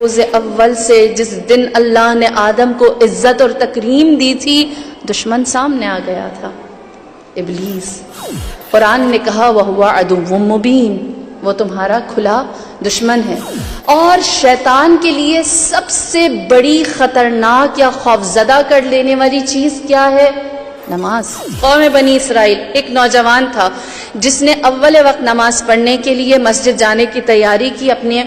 روز اول سے جس دن اللہ نے آدم کو عزت اور تکریم دی تھی، دشمن سامنے آ گیا تھا، ابلیس۔ قرآن نے کہا وَهُوَ عَدُوٌّ مُبِينٌ، وہ تمہارا کھلا دشمن ہے۔ اور شیطان کے لیے سب سے بڑی خطرناک یا خوفزدہ کر لینے والی چیز کیا ہے؟ نماز۔ قوم بنی اسرائیل، ایک نوجوان تھا جس نے اول وقت نماز پڑھنے کے لیے مسجد جانے کی تیاری کی، اپنے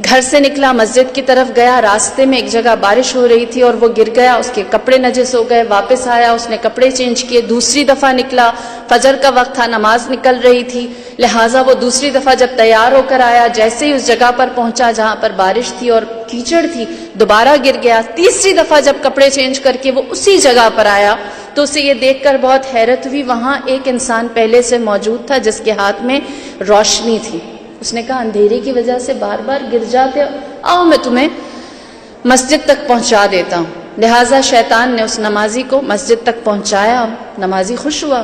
گھر سے نکلا، مسجد کی طرف گیا، راستے میں ایک جگہ بارش ہو رہی تھی اور وہ گر گیا، اس کے کپڑے نجس ہو گئے، واپس آیا، اس نے کپڑے چینج کیے، دوسری دفعہ نکلا، فجر کا وقت تھا، نماز نکل رہی تھی، لہٰذا وہ دوسری دفعہ جب تیار ہو کر آیا، جیسے ہی اس جگہ پر پہنچا جہاں پر بارش تھی اور کیچڑ تھی، دوبارہ گر گیا۔ تیسری دفعہ جب کپڑے چینج کر کے وہ اسی جگہ پر آیا تو اسے یہ دیکھ کر بہت حیرت ہوئی، وہاں ایک انسان پہلے سے موجود تھا جس کے ہاتھ میں روشنی تھی۔ اس نے کہا اندھیرے کی وجہ سے بار بار گر جاتے ہو، آؤ میں تمہیں مسجد تک پہنچا دیتا ہوں۔ لہٰذا شیطان نے اس نمازی کو مسجد تک پہنچایا، نمازی خوش ہوا،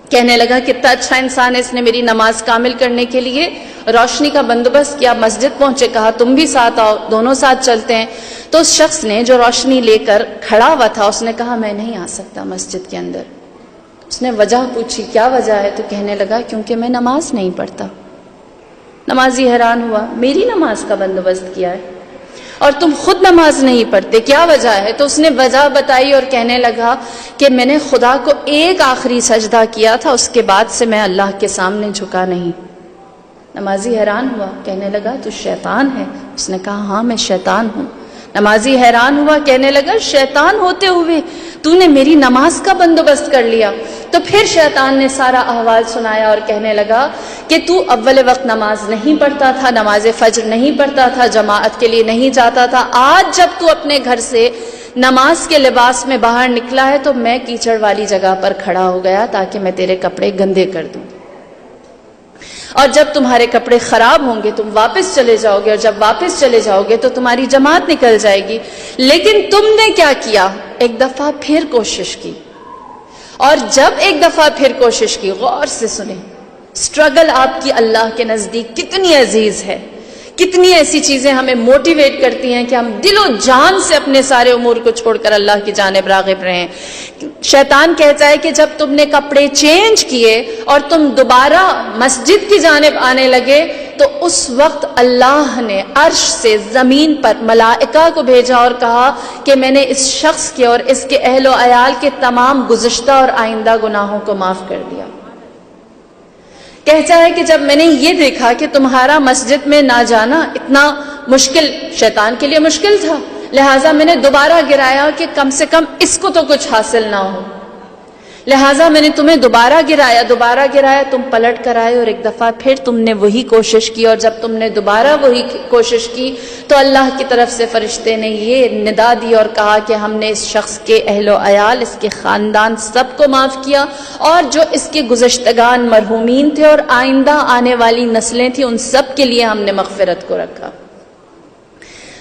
کہنے لگا کتنا اچھا انسان ہے، اس نے میری نماز کامل کرنے کے لیے روشنی کا بندوبست کیا۔ مسجد پہنچے، کہا تم بھی ساتھ آؤ، دونوں ساتھ چلتے ہیں۔ تو اس شخص نے جو روشنی لے کر کھڑا ہوا تھا، اس نے کہا میں نہیں آ سکتا مسجد کے اندر۔ اس نے وجہ پوچھی، کیا وجہ ہے؟ تو کہنے لگا کیونکہ میں نماز نہیں پڑھتا۔ نمازی حیران ہوا، میری نماز کا بندوبست کیا ہے اور تم خود نماز نہیں پڑھتے، کیا وجہ ہے؟ تو اس نے وجہ بتائی اور کہنے لگا کہ میں نے خدا کو ایک آخری سجدہ کیا تھا، اس کے بعد سے میں اللہ کے سامنے جھکا نہیں۔ نمازی حیران ہوا، کہنے لگا تو شیطان ہے؟ اس نے کہا ہاں میں شیطان ہوں۔ نمازی حیران ہوا، کہنے لگا شیطان ہوتے ہوئے تو نے میری نماز کا بندوبست کر لیا۔ تو پھر شیطان نے سارا احوال سنایا اور کہنے لگا کہ تو اول وقت نماز نہیں پڑھتا تھا، نماز فجر نہیں پڑھتا تھا، جماعت کے لیے نہیں جاتا تھا، آج جب تو اپنے گھر سے نماز کے لباس میں باہر نکلا ہے تو میں کیچڑ والی جگہ پر کھڑا ہو گیا تاکہ میں تیرے کپڑے گندے کر دوں، اور جب تمہارے کپڑے خراب ہوں گے تم واپس چلے جاؤ گے، اور جب واپس چلے جاؤ گے تو تمہاری جماعت نکل جائے گی۔ لیکن تم نے کیا کیا؟ ایک دفعہ پھر کوشش کی، اور جب ایک دفعہ پھر کوشش کی، غور سے سنیں، اسٹرگل آپ کی اللہ کے نزدیک کتنی عزیز ہے، کتنی ایسی چیزیں ہمیں موٹیویٹ کرتی ہیں کہ ہم دل و جان سے اپنے سارے امور کو چھوڑ کر اللہ کی جانب راغب رہیں۔ شیطان کہتا ہے کہ جب تم نے کپڑے چینج کیے اور تم دوبارہ مسجد کی جانب آنے لگے تو اس وقت اللہ نے عرش سے زمین پر ملائکہ کو بھیجا اور کہا کہ میں نے اس شخص کے اور اس کے اہل و عیال کے تمام گزشتہ اور آئندہ گناہوں کو معاف کر دیا۔ کہتا ہے کہ جب میں نے یہ دیکھا کہ تمہارا مسجد میں نہ جانا اتنا مشکل، شیطان کے لیے مشکل تھا، لہٰذا میں نے دوبارہ گرایا کہ کم سے کم اس کو تو کچھ حاصل نہ ہو، لہٰذا میں نے تمہیں دوبارہ گرایا، تم پلٹ کر آئے اور ایک دفعہ پھر تم نے وہی کوشش کی، اور جب تم نے دوبارہ وہی کوشش کی تو اللہ کی طرف سے فرشتے نے یہ ندا دی اور کہا کہ ہم نے اس شخص کے اہل و عیال، اس کے خاندان سب کو معاف کیا، اور جو اس کے گزشتگان مرحومین تھے اور آئندہ آنے والی نسلیں تھیں ان سب کے لیے ہم نے مغفرت کو رکھا۔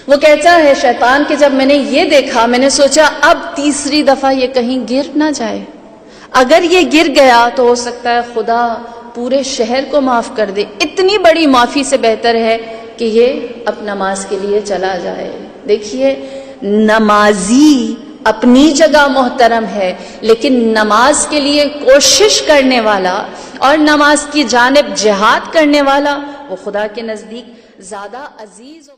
وہ کہتا ہے شیطان کہ جب میں نے یہ دیکھا میں نے سوچا اب تیسری دفعہ یہ کہیں گر نہ جائے، اگر یہ گر گیا تو ہو سکتا ہے خدا پورے شہر کو معاف کر دے، اتنی بڑی معافی سے بہتر ہے کہ یہ اب نماز کے لیے چلا جائے۔ دیکھیے نمازی اپنی جگہ محترم ہے، لیکن نماز کے لیے کوشش کرنے والا اور نماز کی جانب جہاد کرنے والا وہ خدا کے نزدیک زیادہ عزیز